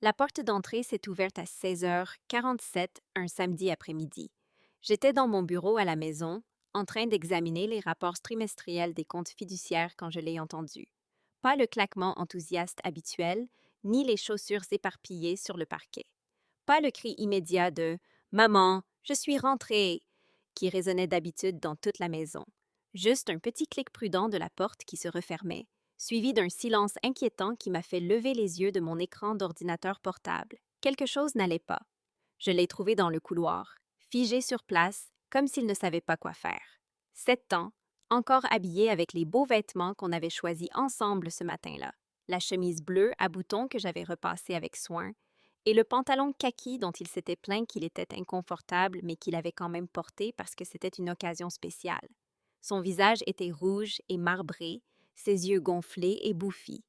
La porte d'entrée s'est ouverte à 16h47 un samedi après-midi. J'étais dans mon bureau à la maison, en train d'examiner les rapports trimestriels des comptes fiduciaires quand je l'ai entendu. Pas le claquement enthousiaste habituel, ni les chaussures éparpillées sur le parquet. Pas le cri immédiat de Maman, je suis rentrée qui résonnait d'habitude dans toute la maison. Juste un petit clic prudent de la porte qui se refermait, suivi d'un silence inquiétant qui m'a fait lever les yeux de mon écran d'ordinateur portable. Quelque chose n'allait pas. Je l'ai trouvé dans le couloir, figé sur place, comme s'il ne savait pas quoi faire. 7 ans, encore habillé avec les beaux vêtements qu'on avait choisis ensemble ce matin-là. La chemise bleue à boutons que j'avais repassée avec soin, et le pantalon kaki dont il s'était plaint qu'il était inconfortable mais qu'il avait quand même porté parce que c'était une occasion spéciale. Son visage était rouge et marbré, ses yeux gonflés et bouffis.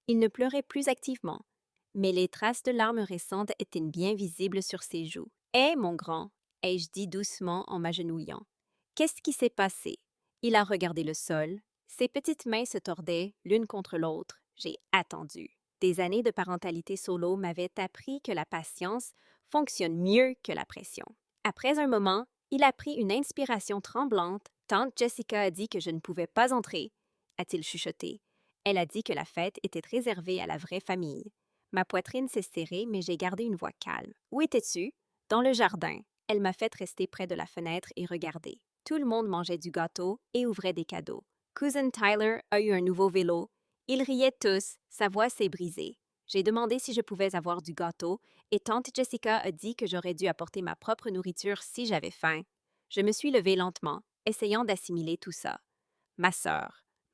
Il ne pleurait plus activement, mais les traces de larmes récentes étaient bien visibles sur ses joues. « Hé, mon grand !» ai-je dit doucement en m'agenouillant. « Qu'est-ce qui s'est passé? » Il a regardé le sol. Ses petites mains se tordaient l'une contre l'autre. J'ai attendu. Des années de parentalité solo m'avaient appris que la patience fonctionne mieux que la pression. Après un moment, il a pris une inspiration tremblante. Tante Jessica a dit que je ne pouvais pas entrer, a-t-il chuchoté. Elle a dit que la fête était réservée à la vraie famille. Ma poitrine s'est serrée, mais j'ai gardé une voix calme. Où étais-tu? Dans le jardin. Elle m'a fait rester près de la fenêtre et regarder. Tout le monde mangeait du gâteau et ouvrait des cadeaux. Cousin Tyler a eu un nouveau vélo. Ils riaient tous, sa voix s'est brisée. J'ai demandé si je pouvais avoir du gâteau et tante Jessica a dit que j'aurais dû apporter ma propre nourriture si j'avais faim. Je me suis levée lentement, essayant d'assimiler tout ça.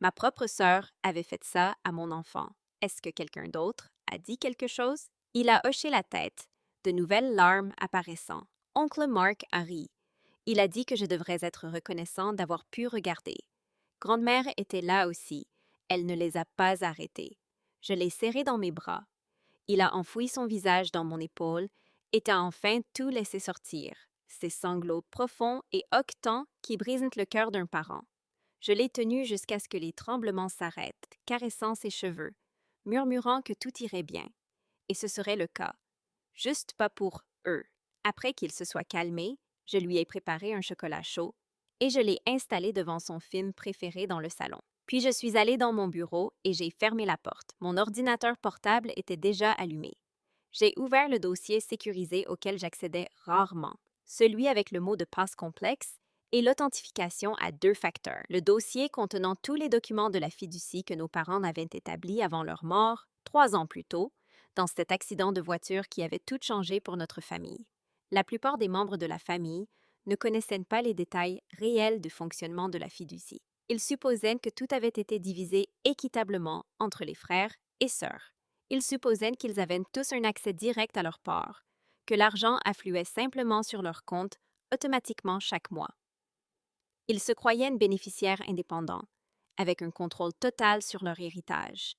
Ma propre sœur, avait fait ça à mon enfant. Est-ce que quelqu'un d'autre a dit quelque chose? Il a hoché la tête, de nouvelles larmes apparaissant. Oncle Mark a ri. Il a dit que je devrais être reconnaissant d'avoir pu regarder. Grand-mère était là aussi. Elle ne les a pas arrêtés. Je l'ai serré dans mes bras. Il a enfoui son visage dans mon épaule et a enfin tout laissé sortir, ces sanglots profonds et hoquetants qui brisent le cœur d'un parent. Je l'ai tenu jusqu'à ce que les tremblements s'arrêtent, caressant ses cheveux, murmurant que tout irait bien. Et ce serait le cas. Juste pas pour eux. Après qu'il se soit calmé, je lui ai préparé un chocolat chaud et je l'ai installé devant son film préféré dans le salon. Puis je suis allée dans mon bureau et j'ai fermé la porte. Mon ordinateur portable était déjà allumé. J'ai ouvert le dossier sécurisé auquel j'accédais rarement, celui avec le mot de passe complexe et l'authentification à 2 facteurs. Le dossier contenant tous les documents de la fiducie que nos parents avaient établis avant leur mort, 3 ans plus tôt, dans cet accident de voiture qui avait tout changé pour notre famille. La plupart des membres de la famille ne connaissaient pas les détails réels du fonctionnement de la fiducie. Ils supposaient que tout avait été divisé équitablement entre les frères et sœurs. Ils supposaient qu'ils avaient tous un accès direct à leur part, que l'argent affluait simplement sur leur compte automatiquement chaque mois. Ils se croyaient bénéficiaires indépendants, avec un contrôle total sur leur héritage.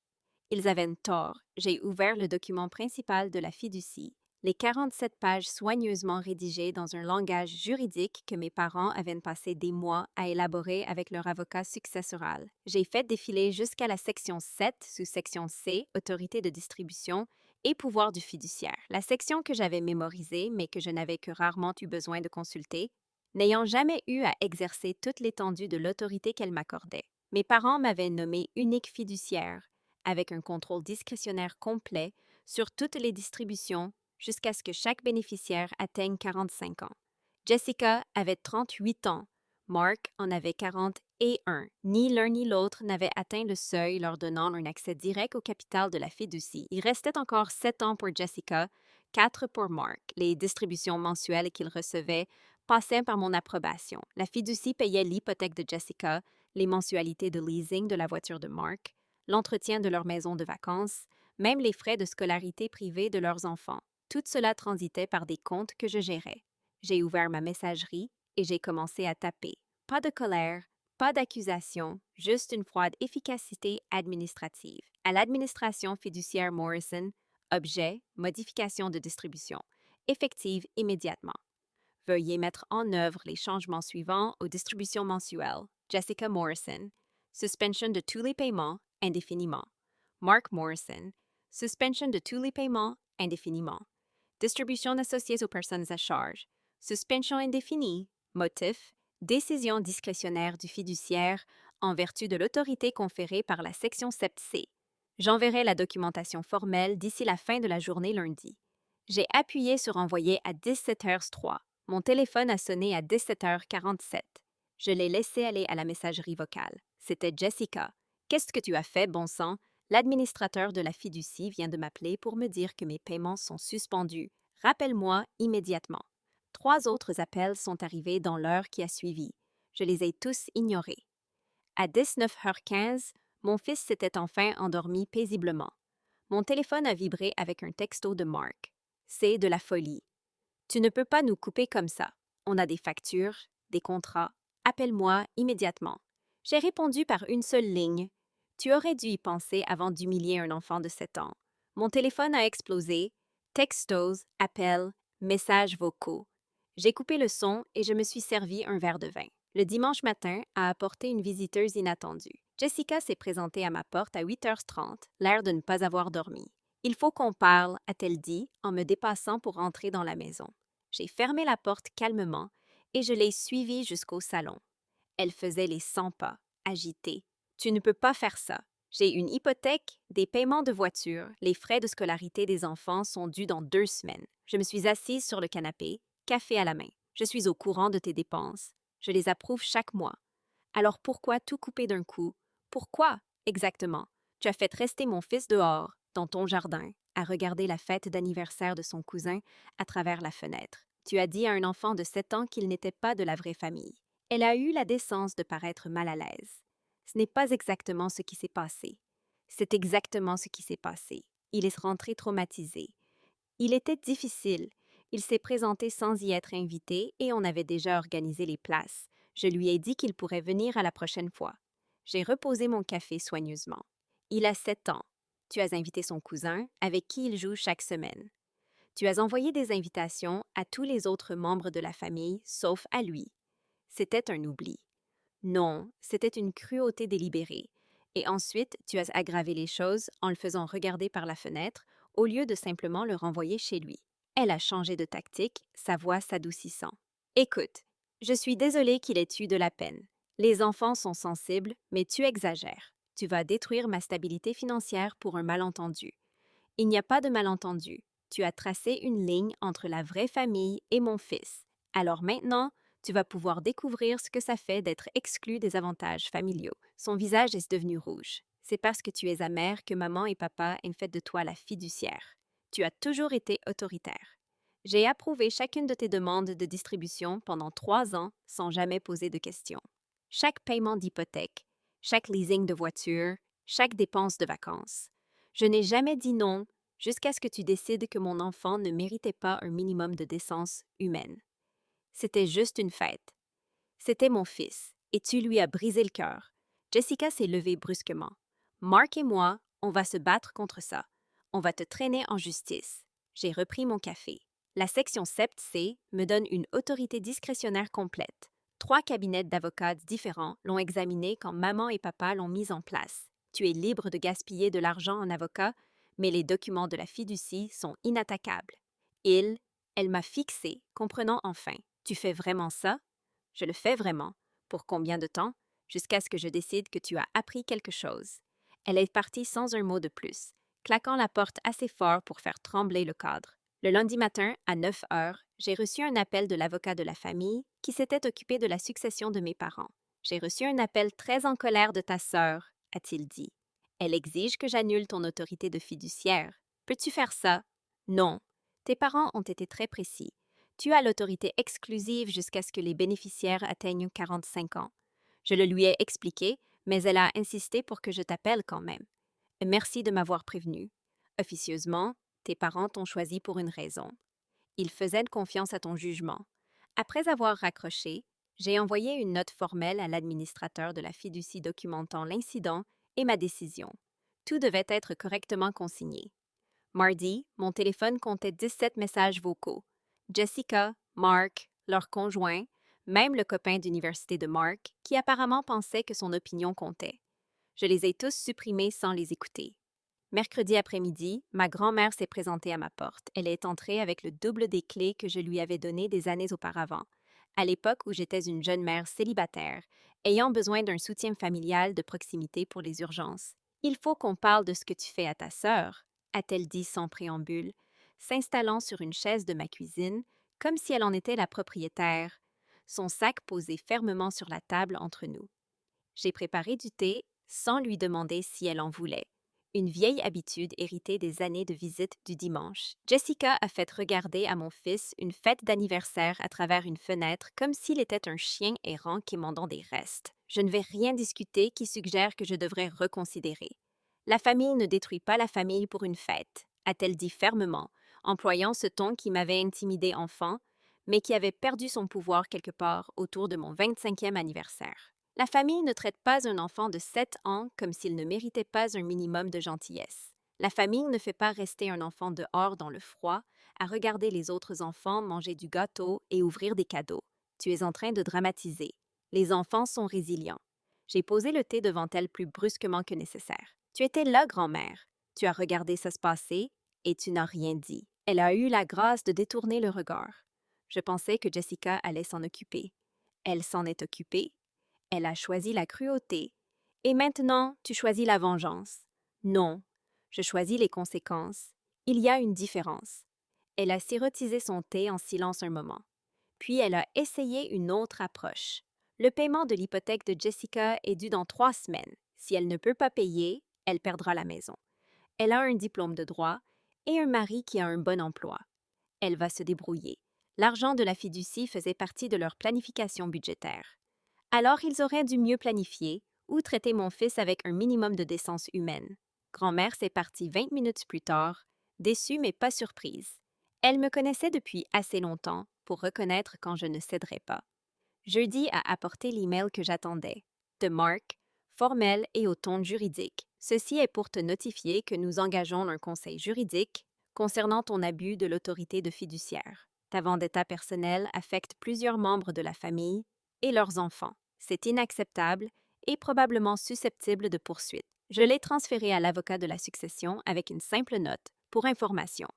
Ils avaient tort. J'ai ouvert le document principal de la fiducie, les 47 pages soigneusement rédigées dans un langage juridique que mes parents avaient passé des mois à élaborer avec leur avocat successoral. J'ai fait défiler jusqu'à la section 7 sous section C, autorité de distribution et pouvoir du fiduciaire, la section que j'avais mémorisée mais que je n'avais que rarement eu besoin de consulter, n'ayant jamais eu à exercer toute l'étendue de l'autorité qu'elle m'accordait. Mes parents m'avaient nommé unique fiduciaire, avec un contrôle discrétionnaire complet sur toutes les distributions jusqu'à ce que chaque bénéficiaire atteigne 45 ans. Jessica avait 38 ans, Mark en avait 41. Ni l'un ni l'autre n'avait atteint le seuil leur donnant un accès direct au capital de la fiducie. Il restait encore 7 ans pour Jessica, 4 pour Mark. Les distributions mensuelles qu'il recevait passaient par mon approbation. La fiducie payait l'hypothèque de Jessica, les mensualités de leasing de la voiture de Mark, l'entretien de leur maison de vacances, même les frais de scolarité privée de leurs enfants. Tout cela transitait par des comptes que je gérais. J'ai ouvert ma messagerie et j'ai commencé à taper. Pas de colère, pas d'accusation, juste une froide efficacité administrative. À l'administration fiduciaire Morrison, objet, modification de distribution, effective immédiatement. Veuillez mettre en œuvre les changements suivants aux distributions mensuelles. Jessica Morrison, suspension de tous les paiements indéfiniment. Mark Morrison, suspension de tous les paiements indéfiniment. Distribution associée aux personnes à charge. Suspension indéfinie. Motif. Décision discrétionnaire du fiduciaire en vertu de l'autorité conférée par la section 7C. J'enverrai la documentation formelle d'ici la fin de la journée lundi. J'ai appuyé sur Envoyer à 17h03. Mon téléphone a sonné à 17h47. Je l'ai laissé aller à la messagerie vocale. C'était Jessica. Qu'est-ce que tu as fait, bon sang? L'administrateur de la fiducie vient de m'appeler pour me dire que mes paiements sont suspendus. Rappelle-moi immédiatement. 3 autres appels sont arrivés dans l'heure qui a suivi. Je les ai tous ignorés. À 19h15, mon fils s'était enfin endormi paisiblement. Mon téléphone a vibré avec un texto de Mark. C'est de la folie. Tu ne peux pas nous couper comme ça. On a des factures, des contrats. Appelle-moi immédiatement. J'ai répondu par une seule ligne. Tu aurais dû y penser avant d'humilier un enfant de 7 ans. Mon téléphone a explosé. Textos, appels, messages vocaux. J'ai coupé le son et je me suis servi un verre de vin. Le dimanche matin a apporté une visiteuse inattendue. Jessica s'est présentée à ma porte à 8h30, l'air de ne pas avoir dormi. Il faut qu'on parle, a-t-elle dit, en me dépassant pour entrer dans la maison. J'ai fermé la porte calmement et je l'ai suivie jusqu'au salon. Elle faisait les 100 pas, agitée. Tu ne peux pas faire ça. J'ai une hypothèque, des paiements de voiture, les frais de scolarité des enfants sont dus dans 2 semaines. Je me suis assise sur le canapé, café à la main. Je suis au courant de tes dépenses. Je les approuve chaque mois. Alors pourquoi tout couper d'un coup? Pourquoi, exactement? Tu as fait rester mon fils dehors, dans ton jardin, à regarder la fête d'anniversaire de son cousin à travers la fenêtre. Tu as dit à un enfant de 7 ans qu'il n'était pas de la vraie famille. Elle a eu la décence de paraître mal à l'aise. Ce n'est pas exactement ce qui s'est passé. C'est exactement ce qui s'est passé. Il est rentré traumatisé. Il était difficile. Il s'est présenté sans y être invité et on avait déjà organisé les places. Je lui ai dit qu'il pourrait venir à la prochaine fois. J'ai reposé mon café soigneusement. Il a 7 ans. Tu as invité son cousin, avec qui il joue chaque semaine. Tu as envoyé des invitations à tous les autres membres de la famille, sauf à lui. C'était un oubli. Non, c'était une cruauté délibérée. Et ensuite, tu as aggravé les choses en le faisant regarder par la fenêtre au lieu de simplement le renvoyer chez lui. Elle a changé de tactique, sa voix s'adoucissant. Écoute, je suis désolée qu'il ait eu de la peine. Les enfants sont sensibles, mais tu exagères. Tu vas détruire ma stabilité financière pour un malentendu. Il n'y a pas de malentendu. Tu as tracé une ligne entre la vraie famille et mon fils. Alors maintenant, tu vas pouvoir découvrir ce que ça fait d'être exclu des avantages familiaux. Son visage est devenu rouge. C'est parce que tu es amère que maman et papa aient fait de toi la fiduciaire. Tu as toujours été autoritaire. J'ai approuvé chacune de tes demandes de distribution pendant 3 ans sans jamais poser de questions. Chaque paiement d'hypothèque, chaque leasing de voiture, chaque dépense de vacances. Je n'ai jamais dit non jusqu'à ce que tu décides que mon enfant ne méritait pas un minimum de décence humaine. C'était juste une fête. C'était mon fils, et tu lui as brisé le cœur. Jessica s'est levée brusquement. Mark et moi, on va se battre contre ça. On va te traîner en justice. J'ai repris mon café. La section 7C me donne une autorité discrétionnaire complète. 3 cabinets d'avocats différents l'ont examiné quand maman et papa l'ont mise en place. Tu es libre de gaspiller de l'argent en avocat, mais les documents de la fiducie sont inattaquables. Elle m'a fixé, comprenant enfin. Tu fais vraiment ça? Je le fais vraiment. Pour combien de temps? Jusqu'à ce que je décide que tu as appris quelque chose. Elle est partie sans un mot de plus, claquant la porte assez fort pour faire trembler le cadre. Le lundi matin, à 9 heures, j'ai reçu un appel de l'avocat de la famille qui s'était occupé de la succession de mes parents. J'ai reçu un appel très en colère de ta sœur, a-t-il dit. Elle exige que j'annule ton autorité de fiduciaire. Peux-tu faire ça? Non. Tes parents ont été très précis. Tu as l'autorité exclusive jusqu'à ce que les bénéficiaires atteignent 45 ans. Je le lui ai expliqué, mais elle a insisté pour que je t'appelle quand même. Merci de m'avoir prévenu. Officieusement, tes parents t'ont choisi pour une raison. Ils faisaient confiance à ton jugement. Après avoir raccroché, j'ai envoyé une note formelle à l'administrateur de la fiducie documentant l'incident et ma décision. Tout devait être correctement consigné. Mardi, mon téléphone comptait 17 messages vocaux. Jessica, Mark, leur conjoint, même le copain d'université de Mark, qui apparemment pensait que son opinion comptait. Je les ai tous supprimés sans les écouter. Mercredi après-midi, ma grand-mère s'est présentée à ma porte. Elle est entrée avec le double des clés que je lui avais données des années auparavant, à l'époque où j'étais une jeune mère célibataire, ayant besoin d'un soutien familial de proximité pour les urgences. Il faut qu'on parle de ce que tu fais à ta sœur, a-t-elle dit sans préambule, s'installant sur une chaise de ma cuisine, comme si elle en était la propriétaire, son sac posé fermement sur la table entre nous. J'ai préparé du thé sans lui demander si elle en voulait. Une vieille habitude héritée des années de visite du dimanche. Jessica a fait regarder à mon fils une fête d'anniversaire à travers une fenêtre comme s'il était un chien errant quémandant des restes. Je ne vais rien discuter qui suggère que je devrais reconsidérer. La famille ne détruit pas la famille pour une fête, a-t-elle dit fermement, employant ce ton qui m'avait intimidé enfant, mais qui avait perdu son pouvoir quelque part autour de mon 25e anniversaire. La famille ne traite pas un enfant de 7 ans comme s'il ne méritait pas un minimum de gentillesse. La famille ne fait pas rester un enfant dehors dans le froid, à regarder les autres enfants manger du gâteau et ouvrir des cadeaux. Tu es en train de dramatiser. Les enfants sont résilients. J'ai posé le thé devant elle plus brusquement que nécessaire. Tu étais là, grand-mère. Tu as regardé ça se passer et tu n'as rien dit. Elle a eu la grâce de détourner le regard. Je pensais que Jessica allait s'en occuper. Elle s'en est occupée. Elle a choisi la cruauté. Et maintenant, tu choisis la vengeance. Non, je choisis les conséquences. Il y a une différence. Elle a sirotisé son thé en silence un moment. Puis elle a essayé une autre approche. Le paiement de l'hypothèque de Jessica est dû dans 3 semaines. Si elle ne peut pas payer, elle perdra la maison. Elle a un diplôme de droit et un mari qui a un bon emploi. Elle va se débrouiller. L'argent de la fiducie faisait partie de leur planification budgétaire. Alors ils auraient dû mieux planifier ou traiter mon fils avec un minimum de décence humaine. Grand-mère s'est partie 20 minutes plus tard, déçue mais pas surprise. Elle me connaissait depuis assez longtemps pour reconnaître quand je ne céderais pas. Jeudi a apporté l'email que j'attendais, de Mark, formel et au ton juridique. Ceci est pour te notifier que nous engageons un conseil juridique concernant ton abus de l'autorité de fiduciaire. Ta vendetta personnelle affecte plusieurs membres de la famille et leurs enfants. C'est inacceptable et probablement susceptible de poursuite. Je l'ai transféré à l'avocat de la succession avec une simple note, pour information.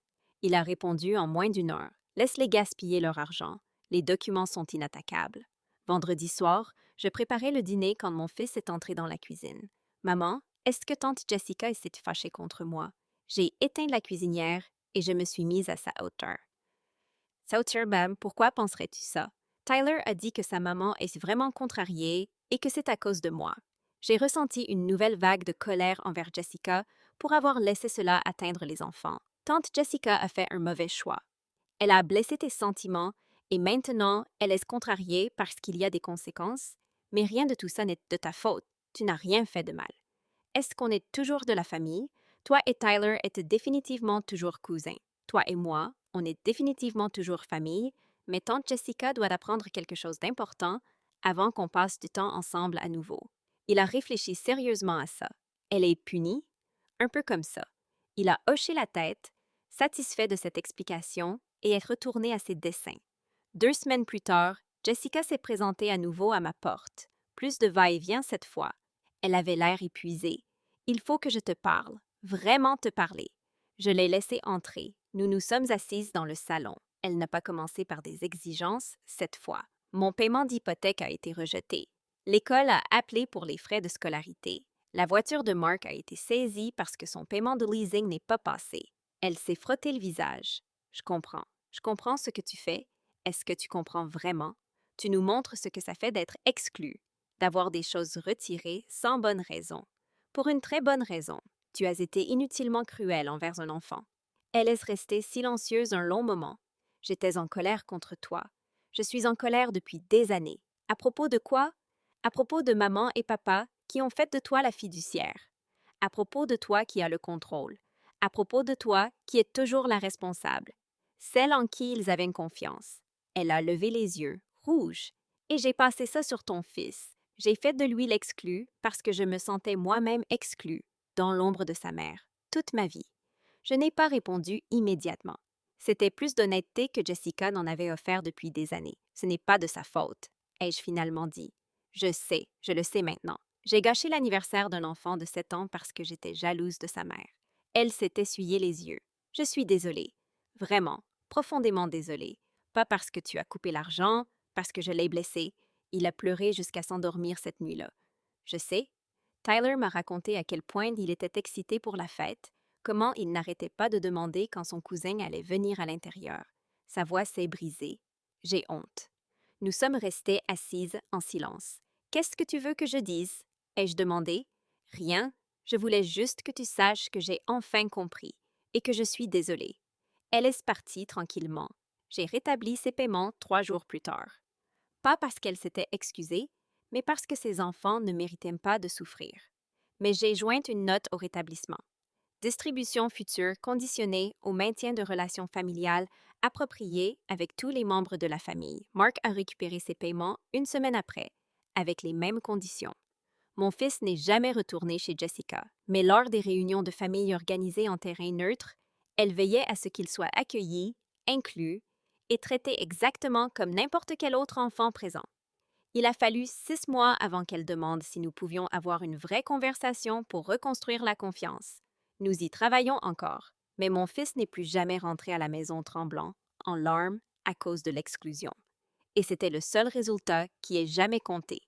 Il a répondu en moins d'1 heure. Laisse-les gaspiller leur argent. Les documents sont inattaquables. Vendredi soir, je préparais le dîner quand mon fils est entré dans la cuisine. Maman, est-ce que tante Jessica s'est fâchée contre moi? J'ai éteint la cuisinière et je me suis mise à sa hauteur. Sa hauteur, Bam, pourquoi penserais-tu ça? Tyler a dit que sa maman est vraiment contrariée et que c'est à cause de moi. J'ai ressenti une nouvelle vague de colère envers Jessica pour avoir laissé cela atteindre les enfants. Tante Jessica a fait un mauvais choix. Elle a blessé tes sentiments et maintenant elle est contrariée parce qu'il y a des conséquences, mais rien de tout ça n'est de ta faute. Tu n'as rien fait de mal. Est-ce qu'on est toujours de la famille? Toi et Tyler êtes définitivement toujours cousins. Toi et moi, on est définitivement toujours famille, mais tante Jessica doit apprendre quelque chose d'important avant qu'on passe du temps ensemble à nouveau. Il a réfléchi sérieusement à ça. Elle est punie? Un peu comme ça. Il a hoché la tête, satisfait de cette explication, et est retourné à ses dessins. 2 semaines plus tard, Jessica s'est présentée à nouveau à ma porte. Plus de va-et-vient cette fois. Elle avait l'air épuisée. Il faut que je te parle, vraiment te parler. Je l'ai laissée entrer. Nous nous sommes assises dans le salon. Elle n'a pas commencé par des exigences, cette fois. Mon paiement d'hypothèque a été rejeté. L'école a appelé pour les frais de scolarité. La voiture de Mark a été saisie parce que son paiement de leasing n'est pas passé. Elle s'est frotté le visage. Je comprends. Je comprends ce que tu fais. Est-ce que tu comprends vraiment? Tu nous montres ce que ça fait d'être exclu, d'avoir des choses retirées sans bonne raison. Pour une très bonne raison. Tu as été inutilement cruel envers un enfant. Elle est restée silencieuse un long moment. J'étais en colère contre toi. Je suis en colère depuis des années. À propos de quoi? À propos de maman et papa qui ont fait de toi la fiduciaire. À propos de toi qui as le contrôle. À propos de toi qui est toujours la responsable. Celle en qui ils avaient confiance. Elle a levé les yeux, rouge. Et j'ai passé ça sur ton fils. J'ai fait de lui l'exclu parce que je me sentais moi-même exclue, dans l'ombre de sa mère, toute ma vie. Je n'ai pas répondu immédiatement. C'était plus d'honnêteté que Jessica n'en avait offert depuis des années. Ce n'est pas de sa faute, ai-je finalement dit. Je sais, je le sais maintenant. J'ai gâché l'anniversaire d'un enfant de 7 ans parce que j'étais jalouse de sa mère. Elle s'est essuyé les yeux. Je suis désolée. Vraiment, profondément désolée. Pas parce que tu as coupé l'argent, parce que je l'ai blessé. Il a pleuré jusqu'à s'endormir cette nuit-là. Je sais. Tyler m'a raconté à quel point il était excité pour la fête, comment il n'arrêtait pas de demander quand son cousin allait venir à l'intérieur. Sa voix s'est brisée. J'ai honte. Nous sommes restés assises en silence. Qu'est-ce que tu veux que je dise? Ai-je demandé. Rien. Je voulais juste que tu saches que j'ai enfin compris et que je suis désolée. Elle est partie tranquillement. J'ai rétabli ses paiements 3 jours plus tard. Pas parce qu'elle s'était excusée, mais parce que ses enfants ne méritaient pas de souffrir. Mais j'ai joint une note au rétablissement. Distribution future conditionnée au maintien de relations familiales appropriées avec tous les membres de la famille. Mark a récupéré ses paiements une semaine après, avec les mêmes conditions. Mon fils n'est jamais retourné chez Jessica, mais lors des réunions de famille organisées en terrain neutre, elle veillait à ce qu'il soit accueilli, inclus et traité exactement comme n'importe quel autre enfant présent. Il a fallu 6 mois avant qu'elle demande si nous pouvions avoir une vraie conversation pour reconstruire la confiance. Nous y travaillons encore, mais mon fils n'est plus jamais rentré à la maison tremblant, en larmes, à cause de l'exclusion. Et c'était le seul résultat qui ait jamais compté.